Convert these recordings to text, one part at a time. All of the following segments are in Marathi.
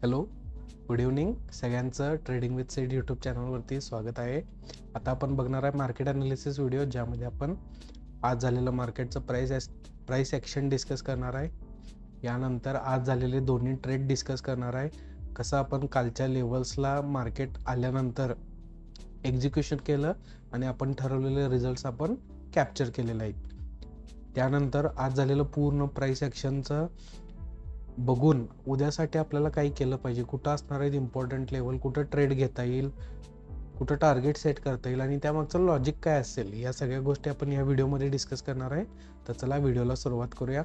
हॅलो, गुड इव्हनिंग सगळ्यांचं. ट्रेडिंग विथ सेड यूट्यूब चॅनलवरती स्वागत आहे. आता आपण बघणार आहे मार्केट ॲनालिसिस व्हिडिओ, ज्यामध्ये आपण आज झालेलं मार्केटचं प्राईस ॲक्शन डिस्कस करणार आहे. यानंतर आज झालेले दोन्ही ट्रेड डिस्कस करणार आहे. कसं आपण कालच्या लेवल्सला मार्केट आल्यानंतर एक्झिक्युशन केलं आणि आपण ठरवलेले रिझल्ट्स आपण कॅप्चर केलेले आहेत. त्यानंतर आज झालेलं पूर्ण प्राईस ॲक्शनचं बघून उद्यासाठी आपल्याला काय केलं पाहिजे, कुठं असणार आहेत इम्पॉर्टंट लेवल, कुठं ट्रेड घेता येईल, कुठं टार्गेट सेट करता येईल आणि त्यामागचं लॉजिक काय असेल, या सगळ्या गोष्टी आपण या व्हिडिओमध्ये डिस्कस करणार आहे. तर चला व्हिडिओला सुरुवात करूया.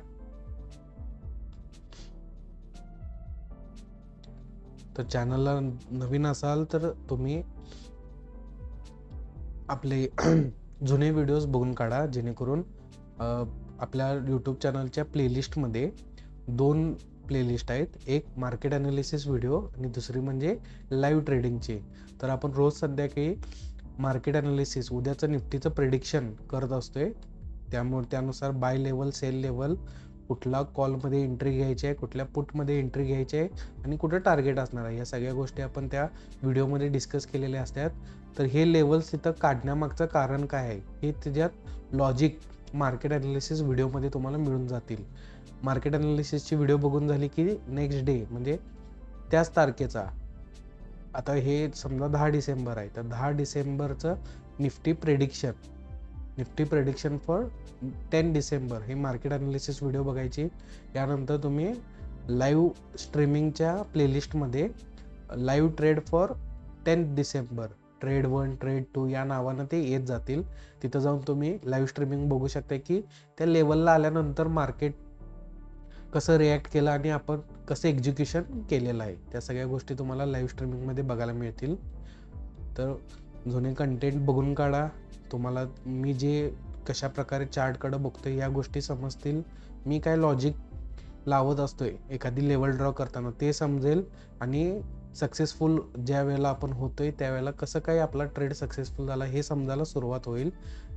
तर चॅनलला नवीन असाल तर तुम्ही आपले जुने व्हिडिओज बघून काढा, जेणेकरून आपल्या यूट्यूब चॅनलच्या प्लेलिस्टमध्ये दोन प्लेलिस्ट आहेत. एक मार्केट ॲनालिसिस व्हिडिओ आणि दुसरी म्हणजे लाईव्ह ट्रेडिंगची. तर आपण रोज संध्याकाळी मार्केट ॲनालिसिस, उद्याचं निफ्टीचं प्रेडिक्शन करत असतोय. त्यानुसार बाय लेवल, सेल लेवल, कुठला कॉलमध्ये एंट्री घ्यायची आहे, कुठल्या पुटमध्ये एंट्री घ्यायची आहे आणि कुठं टार्गेट असणार आहे, या सगळ्या गोष्टी आपण त्या व्हिडिओमध्ये डिस्कस केलेल्या असतात. तर हे लेवल्स तिथं काढण्यामागचं कारण काय आहे, हे त्याच्यात लॉजिक मार्केट ॲनालिसिस व्हिडिओमध्ये तुम्हाला मिळून जातील. मार्केट ॲनालिसिसची व्हिडिओ बघून झाली की नेक्स्ट डे म्हणजे त्याच तारखेचा, आता हे समजा 10 डिसेंबर आहे, तर 10 डिसेंबरचं निफ्टी प्रेडिक्शन फॉर 10 डिसेंबर हे मार्केट ॲनालिसिस व्हिडिओ बघायची. यानंतर तुम्ही लाईव्ह स्ट्रीमिंगच्या प्लेलिस्टमध्ये live trade for 10 December, trade 1, trade 2 या नावानं ते येत जातील. तिथं जाऊन तुम्ही लाईव्ह स्ट्रीमिंग बघू शकता की त्या लेवलला आल्यानंतर मार्केट कसं रिॲक्ट केलं आणि आपण कसं एक्झिक्युशन केलेलं आहे, त्या सगळ्या गोष्टी तुम्हाला लाईव्ह स्ट्रीमिंगमध्ये बघायला मिळतील. तर जुने कंटेंट बघून काढा, तुम्हाला मी जे कशा प्रकारे चार्टकडं बघतोय या गोष्टी समजतील. मी काय लॉजिक लावत असतोय एखादी लेवल ड्रॉ करताना ते समजेल आणि सक्सेसफुल ज्या वेळेला आपण होतोय त्यावेळेला कसं काय आपला ट्रेड सक्सेसफुल झाला हे समजायला सुरुवात होईल.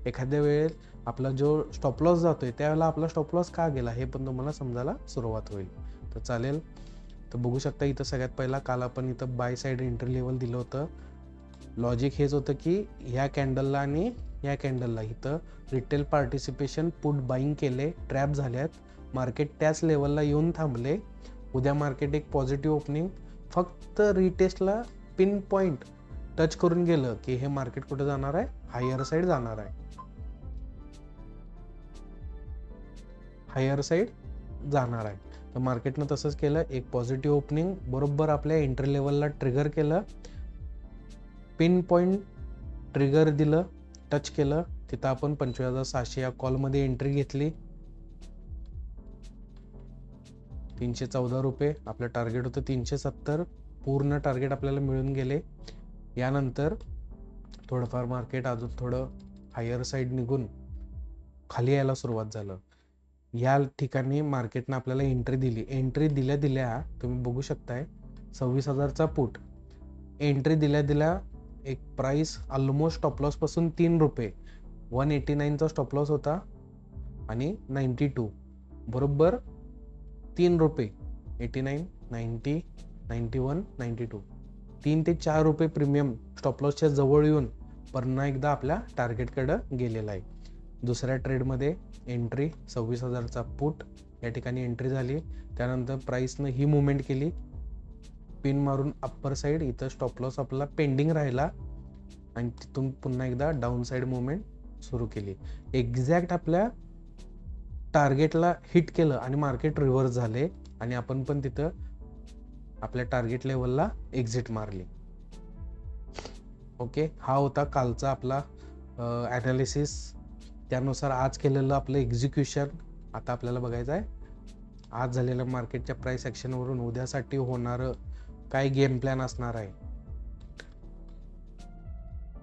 एखाद्या वेळेस आपला जो स्टॉप लॉस जातोय त्यावेळेला आपला स्टॉप लॉस का गेला हे पण तुम्हाला समजायला सुरुवात होईल. तर चालेल. तर बघू शकता इथं सगळ्यात पहिला काल आपण इथं बाय साईड एंट्री लेवल दिलं होतं. लॉजिक हेच होतं की ह्या कॅन्डलला आणि या कॅन्डलला इथं रिटेल पार्टिसिपेशन पुट बाईंग केले, ट्रॅप झाल्यात, मार्केट त्याच लेवलला येऊन थांबले. उद्या मार्केट एक पॉझिटिव्ह ओपनिंग, फक्त रिटेस्टला पिन पॉईंट टच करून गेलं की हे मार्केट कुठे जाणार आहे, हायर साईड जाणार आहे, हायर साईड जाणार आहे. तर मार्केटनं तसंच केलं, एक पॉझिटिव्ह ओपनिंग बरोबर आपल्या एंट्री लेवलला ट्रिगर केलं, पिन पॉईंट ट्रिगर दिलं, टच केलं. तिथं आपण 25,700 या कॉलमध्ये एंट्री घेतली, 314 रुपये आपलं टार्गेट होतं, 370 पूर्ण टार्गेट आपल्याला मिळून गेले. यानंतर थोडंफार मार्केट अजून थोडं हायर साईड निघून खाली यायला सुरुवात झालं. या ठिकाणी मार्केटनं आपल्याला एंट्री दिली. एंट्री दिल्या तुम्ही बघू शकताय 26,000चा पुट, एंट्री दिल्या एक प्राईस ऑलमोस्ट स्टॉपलॉस पासून 3 रुपये, 189चा स्टॉपलॉस होता आणि 92 बरोबर 3 रुपये, 89, 90, 91, 92, 3 ते 4 रुपये प्रीमियम स्टॉपलॉसच्या जवळ येऊन पुन्हा एकदा आपल्या टार्गेटकडं गेलेला आहे. दुसऱ्या ट्रेडमध्ये एंट्री 26,000चा पुट, या ठिकाणी एंट्री झाली. त्यानंतर प्राईसनं ही मुवमेंट केली, पिन मारून अप्पर साईड, इथं स्टॉप लॉस आपला पेंडिंग राहिला आणि तिथून पुन्हा एकदा डाऊन साईड मुवमेंट सुरू केली. एक्झॅक्ट आपल्या टार्गेटला हिट केलं आणि मार्केट रिव्हर्स झाले आणि आपण पण तिथं आपल्या टार्गेट लेवलला एक्झिट मारली. ओके, हा होता कालचा आपला ॲनालिसिस. त्यानुसार आज केलेलं आपलं एक्झिक्युशन आता आपल्याला बघायचं आहे. आज झालेल्या मार्केटच्या प्राईस ॲक्शनवरून उद्यासाठी होणारं काय गेम प्लॅन असणार आहे.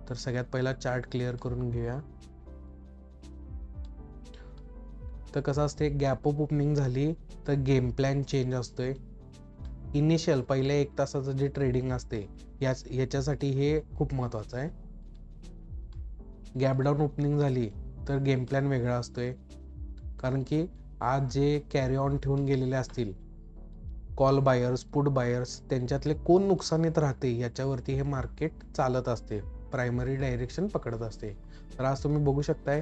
तर सगळ्यात पहिला चार्ट क्लिअर करून घेऊया. तर कसं असते, गॅप अप ओपनिंग झाली तर गेम प्लॅन चेंज असतोय. इनिशियल पहिल्या 1 तासाचं जे ट्रेडिंग असते याच्यासाठी हे खूप महत्त्वाचं आहे. गॅप डाऊन ओपनिंग झाली तर गेम प्लॅन वेगळा असतोय, कारण की आज जे कॅरी ऑन ठेवून गेलेले असतील कॉल बायर्स, पुट बायर्स त्यांच्यातले कोण नुकसानीत राहते याच्यावरती हे मार्केट चालत असते, प्रायमरी डायरेक्शन पकडत असते. तर आज तुम्ही बघू शकताय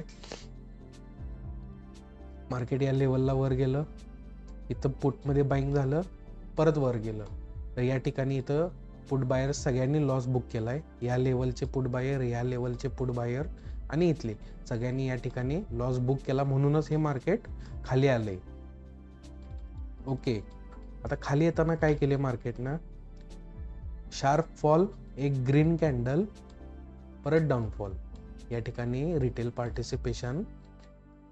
मार्केट या लेवलला वर गेलं, इथं पुटमध्ये बाईंग झालं, परत वर गेलं. तर या ठिकाणी इथं पुट बायर सगळ्यांनी लॉस बुक केलाय. या लेवलचे पुट बायर, या लेवलचे पुट बायर आणि इथले सगळ्यांनी या ठिकाणी लॉस बुक केला, म्हणूनच हे मार्केट खाली आलंय. ओके, आता खाली येताना काय केले मार्केटनं, शार्प फॉल, एक ग्रीन कॅन्डल, परत डाऊनफॉल. या ठिकाणी रिटेल पार्टिसिपेशन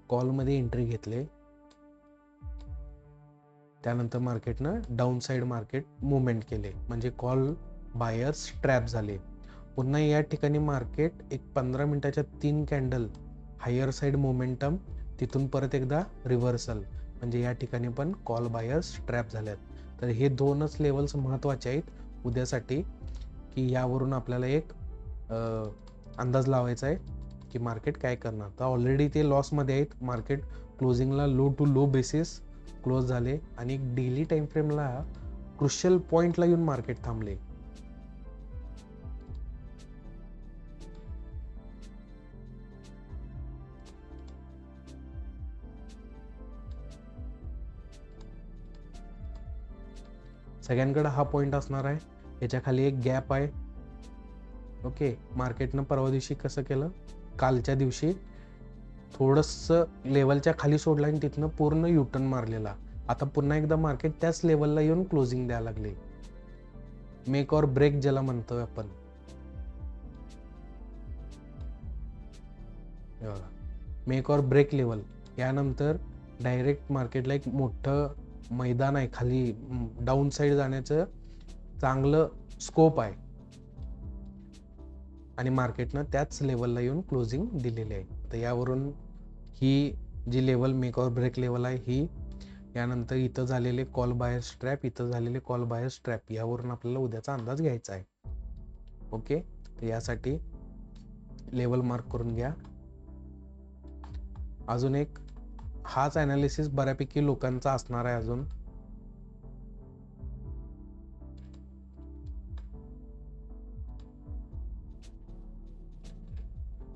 कॉलमध्ये एंट्री घेतले. त्यानंतर मार्केटनं डाऊन साईड मार्केट मुवमेंट केले, म्हणजे कॉल बायर्स ट्रॅप झाले. पुन्हा या ठिकाणी मार्केट एक 15 मिनिटाच्या 3 कॅन्डल हायर साईड मोमेंटम, तिथून परत एकदा रिव्हर्सल, म्हणजे या ठिकाणी पण कॉल बायर्स ट्रॅप झाल्यात. तर हे दोनच लेवल्स महत्त्वाचे आहेत उद्यासाठी, की यावरून आपल्याला एक अंदाज लावायचा आहे की मार्केट काय करणार. तर ऑलरेडी ते लॉसमध्ये आहेत. मार्केट क्लोजिंगला low to low basis close झाले आणि डेली टाइम फ्रेमला क्रुशियल पॉइंटला येऊन मार्केट थांबले. सगळ्यांकडे हा पॉइंट असणार आहे. याच्या खाली एक गॅप आहे. ओके, मार्केटनं परवा दिवशी कसं केलं, कालच्या दिवशी थोडंसं लेवलच्या खाली सोडला आणि तिथनं पूर्ण युटर्न मारलेला. आता पुन्हा एकदा मार्केट त्याच लेवलला येऊन क्लोजिंग द्यायला लागले. मेक और ब्रेक ज्याला म्हणतोय आपण, मेक और ब्रेक लेवल. यानंतर डायरेक्ट मार्केटला एक मोठं मैदान आहे, खाली डाऊन साईड जाण्याचं चांगलं स्कोप आहे आणि मार्केटनं त्याच लेवलला येऊन क्लोजिंग दिलेली आहे. तर यावरून ही जी लेवल मेक और ब्रेक लेवल आहे ही, यानंतर इथं झालेले कॉल बायर स्ट्रॅप, इथं झालेले कॉल बायर स्ट्रॅप, यावरून आपल्याला उद्याचा अंदाज घ्यायचा आहे. ओके, तर यासाठी लेवल मार्क करून घ्या. अजून एक हाच ॲनालिसिस बऱ्यापैकी लोकांचा असणार आहे अजून.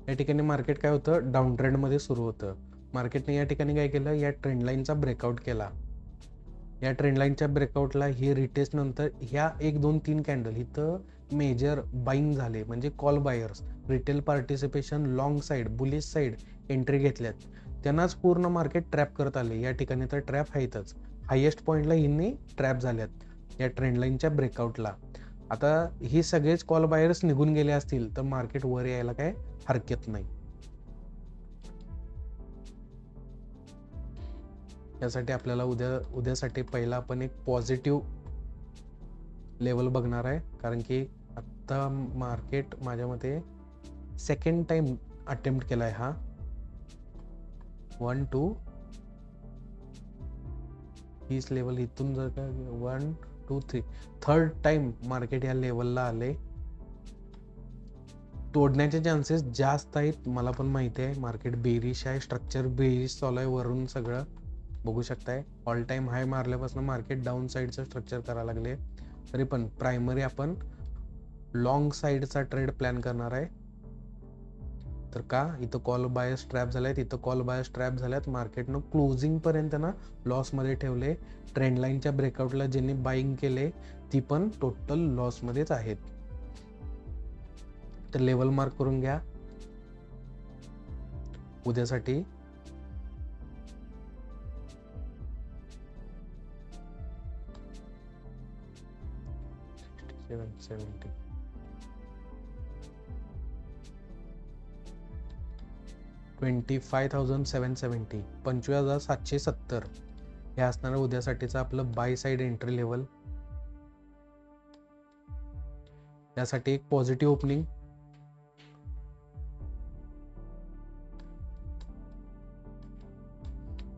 या ठिकाणी मार्केट काय होतं, डाऊन ट्रेंडमध्ये सुरू होतं. मार्केटने या ठिकाणी काय केलं, या ट्रेंड लाईनचा ब्रेकआउट केला. या ट्रेंड लाईनच्या ब्रेकआउटला ही रिटेस्ट नंतर ह्या 1 2 3 कॅन्डल इथं मेजर बाईंग झाले, म्हणजे call buyers, retail participation long side, bullish side entry घेतल्यात. त्यांनाच पूर्ण मार्केट ट्रॅप करत आले. या ठिकाणी तर ट्रॅप आहेतच, हायेस्ट पॉईंटला हिंनी ट्रॅप झाल्यात या ट्रेंड लाईनच्या ब्रेकआउटला. आता ही सगळेच कॉल बायर्स निघून गेले असतील तर मार्केट वर यायला काय हरकत नाही. यासाठी आपल्याला उद्यासाठी पहिला आपण एक पॉझिटिव्ह लेवल बघणार आहे, कारण की आत्ता मार्केट माझ्या मते सेकंड टाइम अटेम्प्ट केलाय हा. 1 2 हीच लेवल इथून जर का 1 2 3 थर्ड टाइम मार्केट या लेवलला आले. तोडण्याचे चान्सेस जास्त आहेत, मला पण माहिती आहे. मार्केट बेरिश आहे, स्ट्रक्चर बेरिश चालू आहे, वरून सगळं बघू शकताय. ऑल टाइम हाय मारल्यापासून मार्केट डाऊन साईडचं स्ट्रक्चर करायला लागले. तरी पण प्रायमरी आपण लॉंग साईडचा ट्रेड प्लॅन करणार आहे. तर का, इथं कॉल बायर्स ट्रॅप झाल्यात, इथं कॉल बायर्स ट्रॅप झाल्यात. मार्केटनं क्लोजिंग पर्यंत ना लॉसमध्ये ठेवले. ट्रेंड लाईनच्या ब्रेकआउटला ज्यांनी बाईंग केले ती पण टोटल लॉसमध्येच आहेत. तर लेवल मार्क करून घ्या उद्यासाठी. $25,770 25,770 हे असणार उद्यासाठीचं आपलं बाय साईड एंट्री लेवल. यासाठी एक पॉझिटिव्ह ओपनिंग,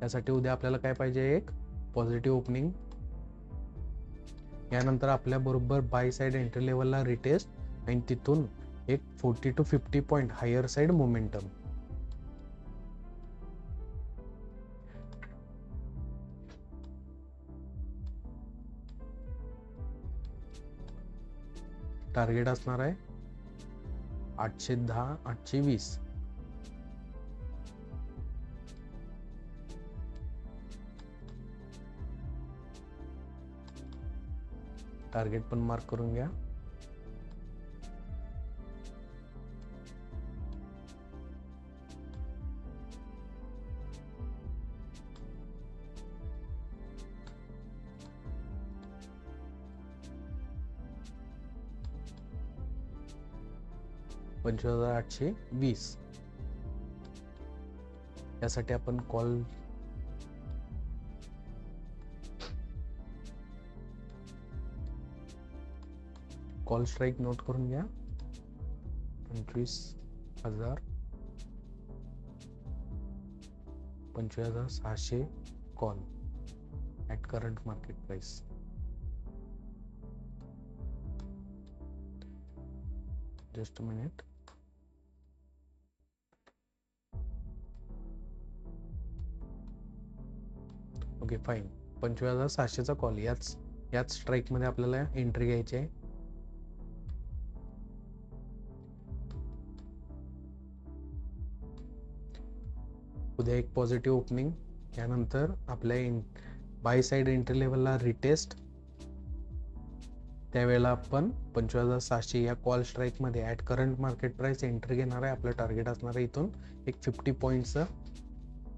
यासाठी उद्या आपल्याला काय पाहिजे, एक पॉझिटिव्ह ओपनिंग. यानंतर आपल्या बरोबर बाय साईड एंट्री लेवलला रिटेस्ट आणि तिथून एक 40 to 50 point higher side momentum. Target असणार आहे 810 820. टार्गेट पण मार्क करून घ्या. $25,820 यासाठी आपण कॉल स्ट्राईक नोट करून घ्या. 25,000 25,600 call at current market price. Just a minute. Okay fine. 25,600चा कॉल याच स्ट्राईक मध्ये आपल्याला एंट्री घ्यायची आहे. उद्या एक पॉझिटिव्ह ओपनिंग, यानंतर आपल्या बाय साइड एंट्री लेवलला रिटेस्ट. त्यावेळेला आपण 25,700 या कॉल स्ट्राईक मध्ये at current market price entry घेणार आहे. आपलं टार्गेट असणार आहे इथून एक 50 पॉईंटचं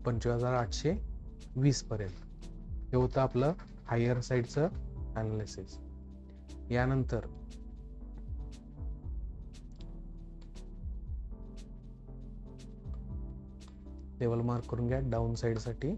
25,820 पर्यंत. हे होतं आपलं हायर साईडचं ॲनालिसिस. यानंतर लेवल मार्क करून घ्या डाऊन साइड साठी.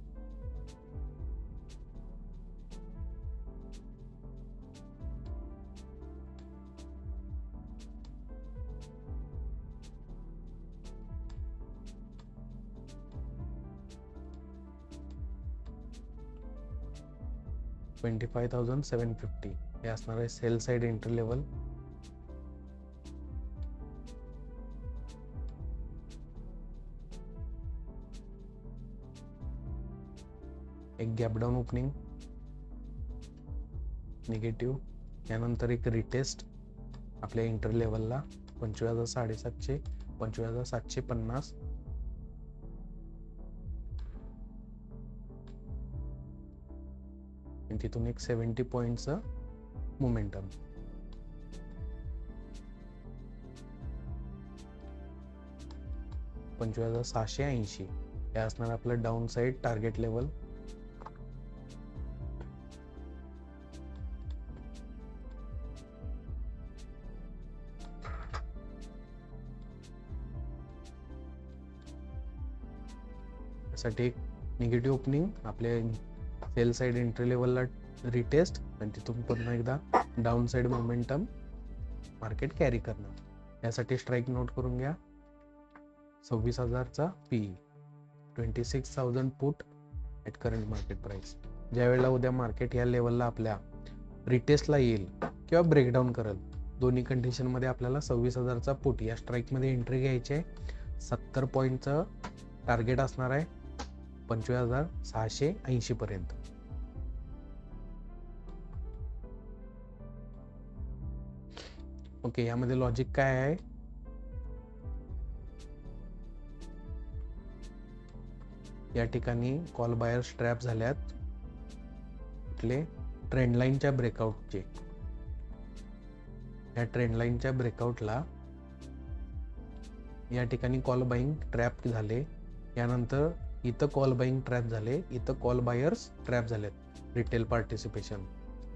$25,750 हे असणार आहे सेल साइड एंट्री लेवल. एक गॅप डाऊन ओपनिंग निगेटिव्ह, यानंतर एक रिटेस्ट आपल्या एंट्री लेवलला 25,750 25,750. तिथून एक 70 पॉईंटचं मोमेंटम. $25,680 हे असणार आपलं डाऊन साइड टार्गेट लेवल. साठी एक निगेटिव्ह ओपनिंग आपल्या सेल साइड एंट्री लेवलला रिटेस्ट आणि तिथून पुन्हा एकदा down side momentum market carry करणार. यासाठी स्ट्राईक नोट करून घ्या. 26,000चा PE, 26,000 put at current market price. ज्या वेळेला उद्या मार्केट या लेवलला आपल्या रिटेस्टला येईल किंवा ब्रेकडाऊन करेल, दोन्ही कंडिशन मध्ये आपल्याला 26,000चा पुट या स्ट्राईक मध्ये एंट्री घ्यायची आहे. 70 पॉईंटचं टार्गेट असणार आहे 25,680 पर्यंत. ओके, यामध्ये लॉजिक काय आहे? या ठिकाणी कॉल बायर्स ट्रॅप झाल्यात कुठले ट्रेंड लाईनच्या ब्रेकआउटचे. या ट्रेंड लाईनच्या ब्रेकआउटला या ठिकाणी कॉल बाईंग ट्रॅप झाले. यानंतर इथं कॉल बाईंग ट्रॅप झाले, इथं कॉल बायर्स ट्रॅप झालेत रिटेल पार्टिसिपेशन.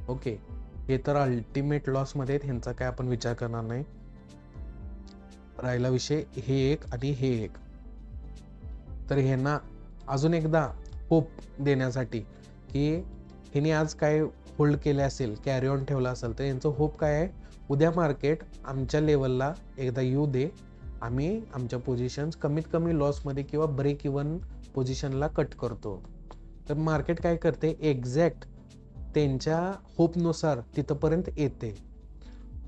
ओके, हे तर अल्टिमेट लॉस मध्ये ह्यांचा काय आपण विचार करणार नाही. राहिला विषय हे एक आणि हे एक. तर ह्यांना अजून एकदा होप देण्यासाठी की ह्यांनी आज काय होल्ड केले असेल, कॅरी ऑन ठेवला असेल, तर यांचं होप काय आहे, उद्या मार्केट आमच्या लेवलला एकदा येऊ दे, आम्ही आमच्या पोझिशन्स कमीत कमी लॉसमध्ये किंवा ब्रेक इव्हन पोझिशनला कट करतो. तर मार्केट काय करते, एक्झॅक्ट त्यांच्या होपनुसार तिथंपर्यंत येते.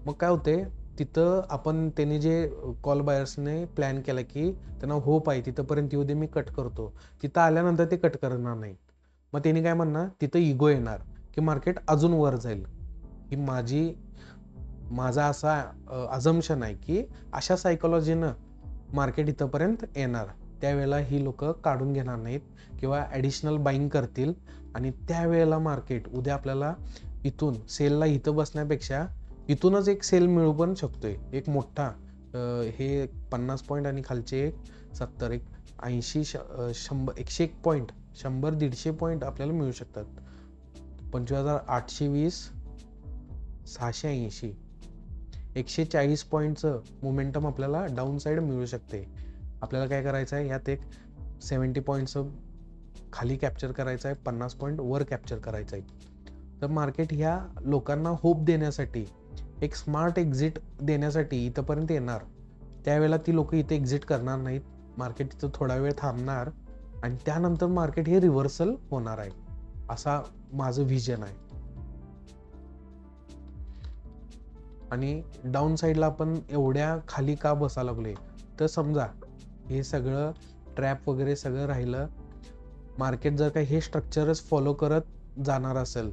मग काय होते, तिथं आपण त्यांनी जे कॉल बायर्सने प्लॅन केला की त्यांना होप आहे तिथंपर्यंत येऊ दे, मी कट करतो, तिथं आल्यानंतर ते कट करणार नाही. मग त्यांनी काय म्हणणार, तिथं इगो येणार की मार्केट अजून वर जाईल. ही माझी माझा असा अझम्पशन आहे की अशा सायकोलॉजीनं मार्केट इथंपर्यंत येणार, त्यावेळेला ही लोक काढून घेणार नाहीत किंवा ॲडिशनल बाईंग करतील आणि त्यावेळेला मार्केट उद्या आपल्याला इथून सेलला इथं बसण्यापेक्षा इथूनच एक सेल मिळू पण शकतोय, एक मोठा हे 50 पॉईंट आणि खालचे एक 70, एक 80, 100, 101 पॉईंट, 100-150 पॉईंट आपल्याला मिळू शकतात. 25,820, 680, 140 पॉईंटचं मोमेंटम आपल्याला डाऊन साईड मिळू शकते. आपल्याला काय करायचं आहे, यात एक 70 पॉईंटचं खाली कॅप्चर करायचं आहे, 50 पॉईंट वर कॅप्चर करायचं आहे. तर मार्केट ह्या लोकांना होप देण्यासाठी, एक स्मार्ट एक्झिट देण्यासाठी इथंपर्यंत येणार. त्यावेळेला ती लोक इथे एक्झिट करणार नाहीत, मार्केट इथं थोडा वेळ थांबणार आणि त्यानंतर मार्केट हे रिव्हर्सल होणार आहे, असा माझं व्हिजन आहे. आणि डाऊन साईडला आपण एवढ्या खाली का बसा लागलोय, तर समजा हे सगळं ट्रॅप वगैरे सगळं राहिलं, मार्केट जर काही हे स्ट्रक्चरच फॉलो करत जाणार असेल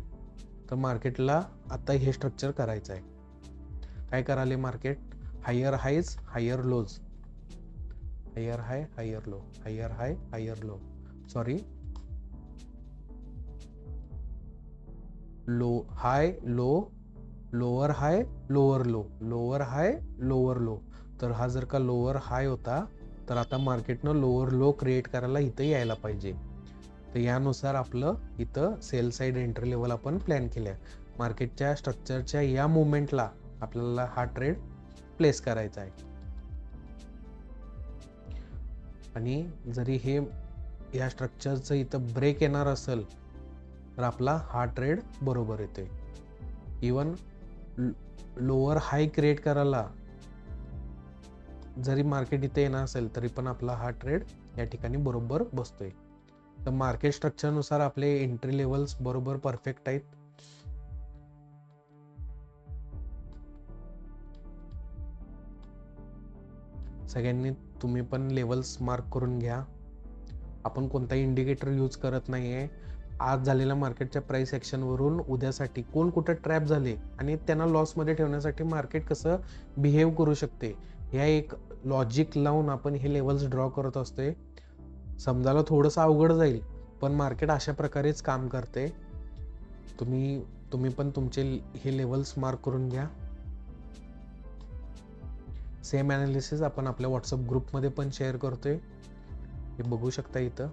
तर मार्केटला आता हे स्ट्रक्चर करायचं आहे. काय कराले market, higher highs higher lows, higher high higher low, higher high higher low, sorry low high low, lower high lower low, lower high lower low. तर हा जर का लोअर हाय होता तर आता मार्केटनं लोअर लो क्रिएट करायला इथं यायला पाहिजे. तर यानुसार आपलं इथं सेल साईड एंट्री लेवल आपण प्लॅन केल्या. मार्केटच्या स्ट्रक्चरच्या या मुवमेंटला आपल्याला हा ट्रेड प्लेस करायचा आहे. आणि जरी हे या स्ट्रक्चरचं इथं ब्रेक येणार असेल तर आपला हा ट्रेड बरोबर येतोय. इवन लोअर हाय क्रिएट करायला जरी मार्केट इथे येणार असेल तरी पण आपला हा ट्रेड या ठिकाणी बरोबर बसतोय. तर मार्केट स्ट्रक्चरनुसार आपले एंट्री लेवल्स बरोबर परफेक्ट आहेत. सगळ्यांनी तुम्ही पण लेवल्स मार्क करून घ्या. आपण कोणताही इंडिकेटर यूज करत नाहीये. आज झालेल्या मार्केटच्या प्राइस ॲक्शनवरून उद्यासाठी कोण कुठं ट्रॅप झाले आणि त्यांना लॉसमध्ये ठेवण्यासाठी मार्केट कसं बिहेव करू शकते, ह्या एक लॉजिक लावून आपण हे लेवल्स ड्रॉ करत असतोय. समजायला थोडंसं अवघड जाईल पण मार्केट अशा प्रकारेच काम करते. तुम्ही पण तुमचे हे लेवल्स मार्क करून घ्या. सेम ॲनालिसिस आपण आपल्या व्हॉट्सअप ग्रुपमध्ये पण शेअर करतोय, हे बघू शकता इथं.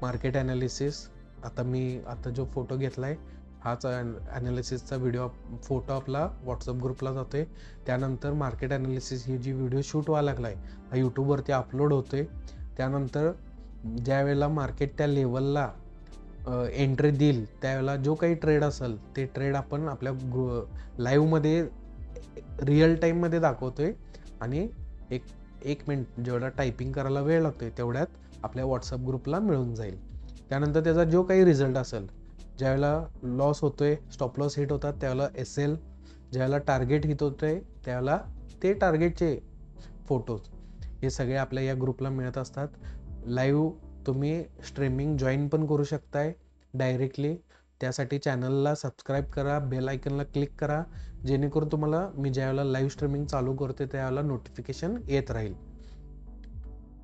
मार्केट ॲनालिसिस, आता जो फोटो घेतलाय हाच ॲनालिसिसचा व्हिडिओ फोटो आपला व्हॉट्सअप ग्रुपला जातोय. त्यानंतर मार्केट ॲनालिसिस ही जी व्हिडिओ शूट व्हायला लागलाय हा यूट्यूबवरती अपलोड होतोय. त्यानंतर ज्या वेळेला मार्केट त्या लेवलला एंट्री देईल त्यावेळेला जो काही ट्रेड असेल ते ट्रेड आपण आपल्या लाईव्हमध्ये रिअल टाईममध्ये दाखवतोय. आणि एक मिनिट जेवढा टायपिंग करायला वेळ लागतोय तेवढ्यात आपल्या व्हॉट्सअप ग्रुपला मिळून जाईल. त्यानंतर त्याचा जो काही रिझल्ट असेल, ज्यावेळेला लॉस होतोय, स्टॉप लॉस हिट होतात त्यावेळेला SL, ज्यावेळेला टार्गेट हिट होतोय त्यावेळेला ते टार्गेटचे फोटोज, हे सगळे आपल्या या ग्रुपला मिळत असतात. लाईव्ह तुम्ही स्ट्रीमिंग जॉईन पण करू शकताय डायरेक्टली. त्यासाठी चॅनलला सबस्क्राईब करा, बेल आयकनला क्लिक करा, जेणेकरून तुम्हाला मी ज्यावेळेला लाईव्ह स्ट्रीमिंग चालू करते त्यावेळेला नोटिफिकेशन येत राहील.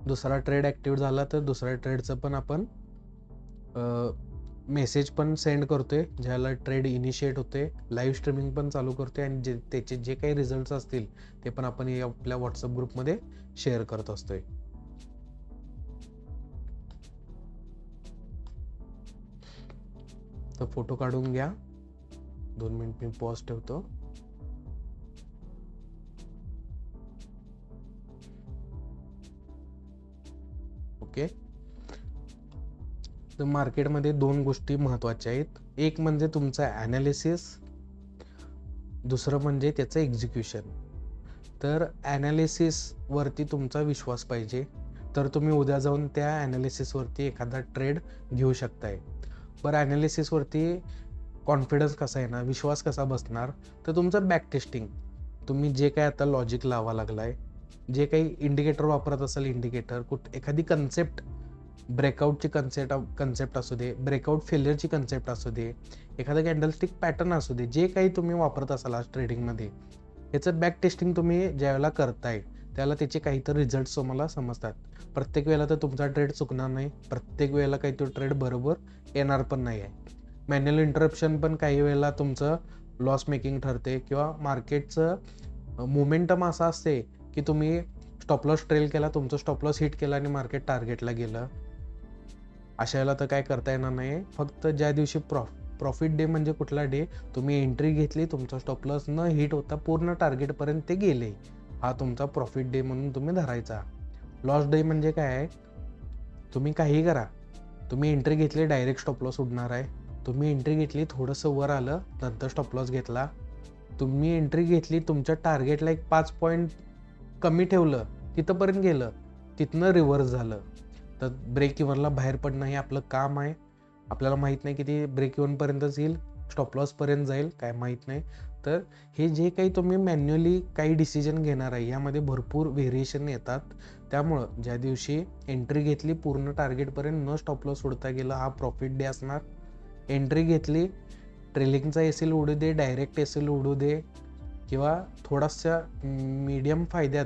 दुसरा ट्रेड ॲक्टिव्ह झाला तर दुसऱ्या ट्रेडचं पण आपण मेसेज पण सेंड करतोय. ज्याला ट्रेड इनिशिएट होते, लाईव्ह स्ट्रीमिंग पण चालू करतोय आणि त्याचे जे काही रिझल्ट्स असतील ते पण आपण आपल्या व्हॉट्सअप ग्रुपमध्ये शेअर करत असतोय. तर फोटो काढून घ्या, 2 मिनिट मी पॉज ठेवतो. ओके. तर मार्केटमध्ये 2 गोष्टी महत्त्वाच्या आहेत. एक म्हणजे तुमचा ॲनालिसिस, दुसरं म्हणजे त्याचं एक्झिक्युशन. तर ॲनालिसिसवरती तुमचा विश्वास पाहिजे तर तुम्ही उद्या जाऊन त्या ॲनालिसिसवरती एखादा ट्रेड घेऊ शकताय. बरं, ॲनालिसिसवरती कॉन्फिडन्स कसा येणार, विश्वास कसा बसणार, तर तुमचं बॅक टेस्टिंग. तुम्ही जे काय आता लॉजिक लावा लागलाय, जे काही इंडिकेटर वापरत असाल, इंडिकेटर एखादी कन्सेप्ट ब्रेकआउटची कन्सेप्ट असू दे, ब्रेकआउट फेलियरची कन्सेप्ट असू दे, एखादं कॅन्डलस्टिक पॅटर्न असू दे, जे काही तुम्ही वापरत असाल आज ट्रेडिंगमध्ये, याचं बॅक टेस्टिंग तुम्ही ज्यावेळेला करताय त्याला त्याचे काहीतरी रिझल्ट्स तुम्हाला समजतात. प्रत्येक वेळेला तर तुमचा ट्रेड चुकणार नाही, प्रत्येक वेळेला काही तो ट्रेड बरोबर येणार पण नाही आहे. मॅन्युअल इंटरप्शन पण काही वेळेला तुमचं लॉस मेकिंग ठरते, किंवा मार्केटचं मोमेंटम असा असते की तुम्ही स्टॉप लॉस ट्रेल केला, तुमचं स्टॉप लॉस हिट केला आणि मार्केट टार्गेटला गेलं. अशा वेळेला तर काय करता येणार नाही. फक्त ज्या दिवशी प्रॉफिट डे म्हणजे कुठला डे, तुम्ही एंट्री घेतली, तुमचा स्टॉप लॉस न हिट होता पूर्ण टार्गेटपर्यंत ते गेले, हा तुमचा प्रॉफिट डे म्हणून तुम्ही धरायचा. लॉस डे म्हणजे काय आहे, तुम्ही काही करा, तुम्ही एंट्री घेतली डायरेक्ट स्टॉप लॉस उडणार आहे. तुम्ही एंट्री घेतली, थोडंसं वर आलं, नंतर स्टॉप लॉस घेतला. तुम्ही एंट्री घेतली, तुमच्या टार्गेटला एक 5 पॉईंट कमी ठेवलं, तिथंपर्यंत गेलं, तिथनं रिव्हर्स झालं, तर ब्रेक इव्हनला बाहेर पडणं हे आपलं काम आहे. आपल्याला माहीत नाही किती ब्रेक इव्हनपर्यंतच येईल, स्टॉप लॉसपर्यंत जाईल, काय माहीत नाही. तर हे जे काही तुम्ही मॅन्युअली काही डिसिजन घेणार आहे, यामध्ये भरपूर व्हेरिएशन येतात. त्यामुळं ज्या दिवशी एंट्री घेतली, पूर्ण टार्गेटपर्यंत न स्टॉप लॉस सोडता गेलं, हा प्रॉफिट डे असणार. एंट्री घेतली, ट्रेलिंगचा एसील उडू दे, डायरेक्ट एसील उडू दे, किंवा थोडासा मीडियम फायद्यात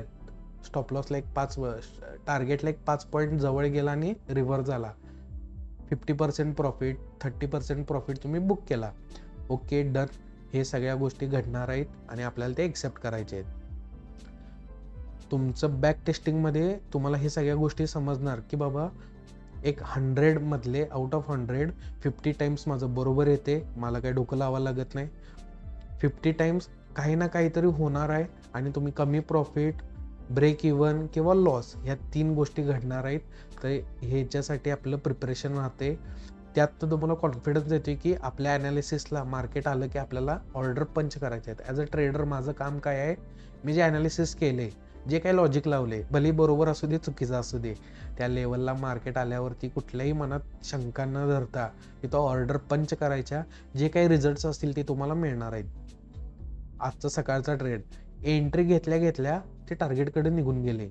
स्टॉप लॉसला टार्गेटला एक 5 पॉईंट जवळ गेला आणि रिव्हर्स झाला, 50% प्रॉफिट, 30% प्रॉफिट तुम्ही बुक केला, ओके डन. हे सगळ्या गोष्टी घडणार आहेत आणि आपल्याला ते एक्सेप्ट करायचे आहेत. तुमचं बॅक टेस्टिंगमध्ये तुम्हाला हे सगळ्या गोष्टी समजणार की बाबा एक 100 मधले आउट ऑफ 100 50 टाइम्स माझं बरोबर येते, मला काही डोकं लावावं लागत नाही. 50 टाइम्स काही ना काहीतरी होणार आहे आणि तुम्ही कमी प्रॉफिट, ब्रेक इव्हन किंवा लॉस, ह्या 3 गोष्टी घडणार आहेत. तर ह्याच्यासाठी आपलं प्रिपरेशन राहते. त्यात तर तुम्हाला कॉन्फिडन्स येते की आपल्या ॲनालिसिसला मार्केट आलं की आपल्याला ऑर्डर पंच करायचे आहेत. ॲज अ ट्रेडर माझं काम काय आहे, मी जे ॲनालिसिस केले, जे काही लॉजिक लावले, भले बरोबर असू दे चुकीचं असू दे, त्या लेवलला मार्केट आल्यावरती कुठल्याही मनात शंका न धरता की तो ऑर्डर पंच करायच्या, जे काही रिझल्ट्स असतील ते तुम्हाला मिळणार आहेत. आजचा सकाळचा ट्रेड, एंट्री घेतल्या घेतल्या ते टार्गेटकडे निघून गेले,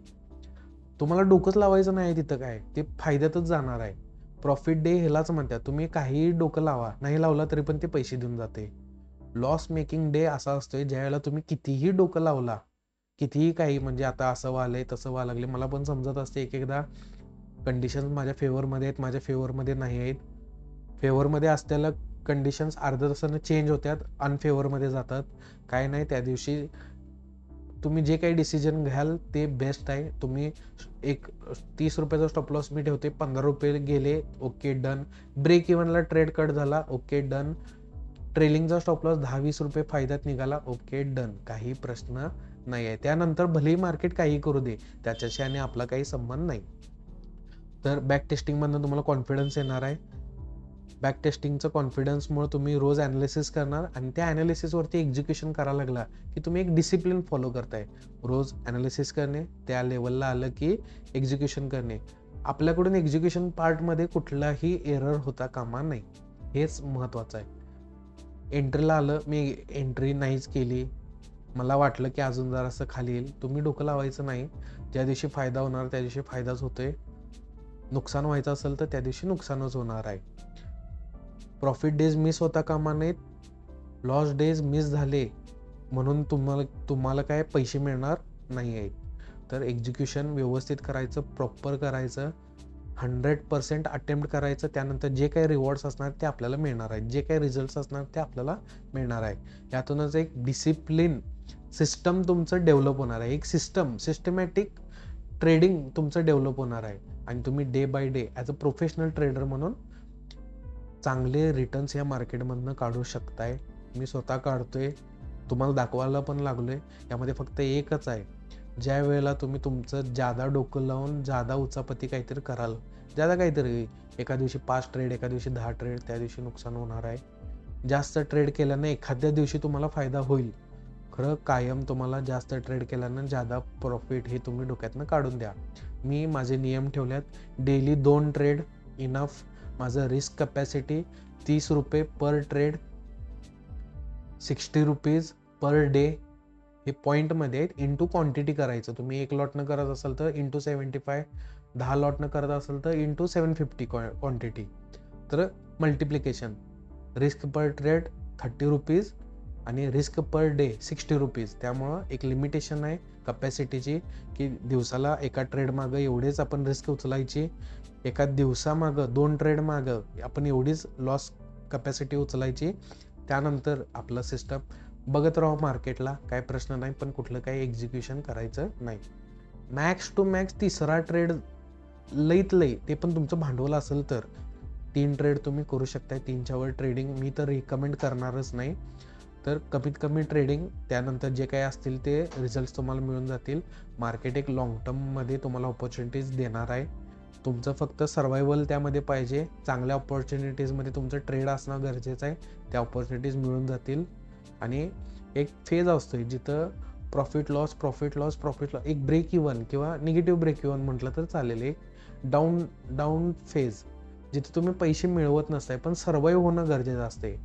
तुम्हाला डोकंच लावायचं नाही तिथं, काय ते फायद्यातच जाणार आहे. प्रॉफिट डे ह्यालाच म्हणतात, तुम्ही काहीही डोकं लावा, नाही लावला तरी पण ते पैसे देऊन जाते. लॉस मेकिंग डे असा असतोय ज्यावेळेला तुम्ही कितीही डोकं लावला, कितीही काही, म्हणजे आता असं व्हालंय तसं व्हायला लागले, मला पण समजत असते एक एकदा कंडिशन्स माझ्या फेवरमध्ये आहेत, माझ्या फेवरमध्ये नाही आहेत. फेवरमध्ये असलेल्या कंडिशन्स अर्ध्या तासानं चेंज होतात, अनफेवरमध्ये जातात. काय नाही, त्या दिवशी तुम्ही जे काही डिसिजन घ्याल ते बेस्ट आहे. तुम्ही एक 30 रुपयाचा स्टॉप लॉस मी ठेवते, 15 रुपये गेले, ओके डन. ब्रेक इव्हनला ट्रेड कट झाला, ओके डन. ट्रेलिंगचा स्टॉप लॉस 10-20 रुपये फायद्यात निघाला, ओके डन, काही प्रश्न नाही आहे. त्यानंतर भलेही मार्केट काही करू दे, त्याच्याशी आणि आपला काही संबंध नाही. तर बॅक टेस्टिंगमधनं तुम्हाला कॉन्फिडन्स येणार आहे. बॅक टेस्टिंगचं कॉन्फिडन्समुळे तुम्ही रोज ॲनालिसिस करणार आणि त्या ॲनालिसिसवरती एक्झिक्युशन करायला लागला की तुम्ही एक डिसिप्लिन फॉलो करताय. रोज ॲनालिसिस करणे, त्या लेवलला आलं की एक्झिक्युशन करणे. आपल्याकडून एक्झिक्युशन पार्टमध्ये कुठलाही एरर होता कामा नाही, हेच महत्त्वाचं आहे. एंट्रीला आलं, मी एंट्री नाहीच केली, मला वाटलं की अजून जरासं खाली येईल, तुम्ही डोकं लावायचं नाही. ज्या दिवशी फायदा होणार त्या दिवशी फायदाच होतोय, नुकसान व्हायचं असेल तर त्या दिवशी नुकसानच होणार आहे. प्रॉफिट डेज मिस होता कामा नयेत, लॉस डेज मिस झाले म्हणून तुम्हाला काय पैसे मिळणार नाही आहेत. तर एक्झिक्युशन व्यवस्थित करायचं, प्रॉपर करायचं, 100% अटेम्प्ट करायचं. त्यानंतर जे काही रिवॉर्ड्स असणार ते आपल्याला मिळणार आहेत, जे काही रिझल्ट्स असणार ते आपल्याला मिळणार आहे. यातूनच एक डिसिप्लिन सिस्टम तुमचं डेव्हलप होणार आहे, एक सिस्टमॅटिक ट्रेडिंग तुमचं डेव्हलप होणार आहे आणि तुम्ही day by day as a professional trader म्हणून चांगले रिटर्न्स या मार्केटमधनं काढू शकताय. मी स्वतः काढतोय, तुम्हाला दाखवायला पण लागलोय. यामध्ये फक्त एकच आहे, ज्या वेळेला तुम्ही तुमचं जादा डोकं लावून जादा उचापती काहीतरी कराल, जादा काहीतरी एका दिवशी 5 ट्रेड, एका दिवशी 10 ट्रेड, त्या दिवशी नुकसान होणार आहे. जास्त ट्रेड केल्यानं एखाद्या दिवशी तुम्हाला फायदा होईल, खरं कायम तुम्हाला जास्त ट्रेड केल्यानं जादा प्रॉफिट हे तुम्ही डोक्यातनं काढून द्या. मी माझे नियम ठेवल्यात, डेली 2 ट्रेड इनफ. माझं रिस्क कॅपॅसिटी 30 रुपये पर ट्रेड, 60 रुपीज पर डे. हे पॉईंटमध्ये आहेत, इंटू क्वांटिटी करायचं. तुम्ही 1 लॉटनं करत असाल तर इंटू 75, 10 लॉटनं करत असेल तर इंटू 750 क्वांटिटी. तर मल्टिप्लिकेशन, रिस्क पर ट्रेड 30 रुपीज आणि रिस्क पर डे 60 रुपीज. त्यामुळं एक लिमिटेशन आहे कपॅसिटीची की दिवसाला एका ट्रेड मागं एवढेच आपण रिस्क उचलायची, एका दिवसामागं 2 ट्रेड मागं आपण एवढीच लॉस कपॅसिटी उचलायची. त्यानंतर आपलं सिस्टम बघत राहू मार्केटला, काय प्रश्न नाही, पण कुठलं काही एक्झिक्युशन करायचं नाही. मॅक्स टू मॅक्स 3रा ट्रेड लईत लई, ते पण तुमचं भांडवल असेल तर 3 ट्रेड तुम्ही करू शकताय. 3च्या वर ट्रेडिंग मी तर रिकमेंड करणारच नाही. तर कमीत कमी ट्रेडिंग, त्यानंतर जे काही असतील ते रिझल्ट तुम्हाला मिळून जातील. मार्केट एक लॉंग टर्ममध्ये तुम्हाला ऑपॉर्च्युनिटीज देणार आहे. तुमचं फक्त सर्वायवल त्यामध्ये पाहिजे. चांगल्या ऑपॉर्च्युनिटीजमध्ये तुमचं ट्रेड असणं गरजेचं आहे. त्या ऑपॉर्च्युनिटीज मिळून जातील. आणि एक फेज असतोय जिथं प्रॉफिट लॉस, एक ब्रेक इव्हन किंवा निगेटिव्ह ब्रेक इव्हन म्हटलं तर चालेल. एक डाऊन फेज जिथे तुम्ही पैसे मिळवत नसताय पण सर्वाईव्ह होणं गरजेचं असते.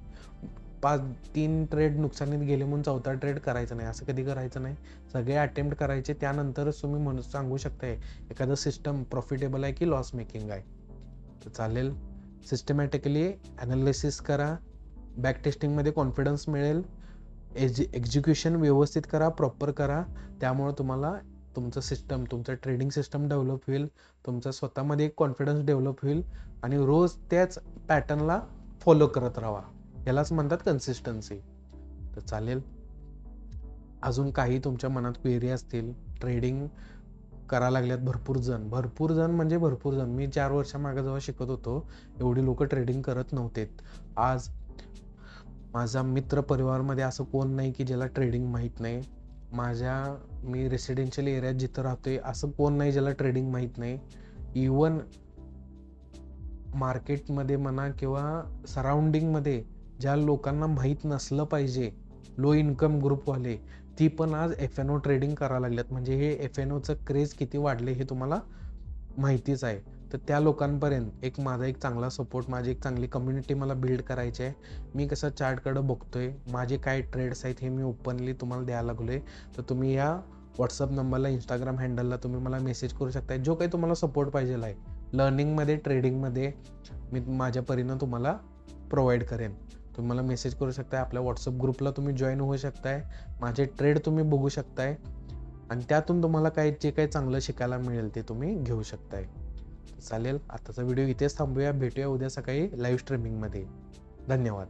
3 ट्रेड नुकसानीत गेले म्हणून 4था ट्रेड करायचं नाही, असं कधी करायचं नाही. सगळे अटेम्प्ट करायचे, त्यानंतरच तुम्ही म्हणून सांगू शकताय एखादं सिस्टम प्रॉफिटेबल आहे की लॉस मेकिंग आहे. तर चालेल, सिस्टमॅटिकली ॲनालिसिस करा, बॅक टेस्टिंगमध्ये कॉन्फिडन्स मिळेल, एक्झिक्युशन व्यवस्थित करा, प्रॉपर करा. त्यामुळे तुम्हाला तुमचं सिस्टम, तुमचं ट्रेडिंग सिस्टम डेव्हलप होईल, तुमचा स्वतःमध्ये एक कॉन्फिडन्स डेव्हलप होईल आणि रोज त्याच पॅटर्नला फॉलो करत राहा. यालाच म्हणतात कन्सिस्टन्सी. तर चालेल, अजून काही तुमच्या मनात क्वेरी असतील, ट्रेडिंग करायला लागल्यात भरपूर जण म्हणजे भरपूर जण. मी 4 वर्षामागे जेव्हा शिकत होतो एवढी लोक ट्रेडिंग करत नव्हते. आज माझा मित्र परिवारमध्ये असं कोण नाही की ज्याला ट्रेडिंग माहीत नाही. मी रेसिडेन्शियल एरियात जिथं राहतोय असं कोण नाही ज्याला ट्रेडिंग माहीत नाही. इवन मार्केटमध्ये म्हणा किंवा सराउंडिंगमध्ये ज्या लोकांना माहीत नसलं पाहिजे, लो इन्कम ग्रुपवाले, ती पण आज FNO ट्रेडिंग करायला लागल्यात. म्हणजे हे FNOचं क्रेज किती वाढले हे तुम्हाला माहितीच आहे. तर त्या लोकांपर्यंत माझा एक चांगला सपोर्ट, माझी एक चांगली कम्युनिटी मला बिल्ड करायची आहे. मी कसं चार्टकडं बघतोय, माझे काय ट्रेड्स आहेत हे मी ओपनली तुम्हाला द्यायला लागलोय. तर तुम्ही या व्हॉट्सअप नंबरला, इंस्टाग्राम हँडलला तुम्ही मला मेसेज करू शकता. जो काही तुम्हाला सपोर्ट पाहिजे आहे लर्निंगमध्ये, ट्रेडिंगमध्ये, मी माझ्या परीनं तुम्हाला प्रोव्हाइड करेन. तुम्ही मला मेसेज करू शकताय. आपल्या व्हॉट्सअप ग्रुपला तुम्ही जॉईन होऊ शकताय. माझे ट्रेड तुम्ही बघू शकताय आणि त्यातून तुम्हाला जे काही चांगलं शिकायला मिळेल ते तुम्ही घेऊ शकताय. चालेल, आताचा व्हिडिओ इथेच थांबूया. भेटूया उद्या सकाळी लाईव्ह स्ट्रीमिंगमध्ये. धन्यवाद.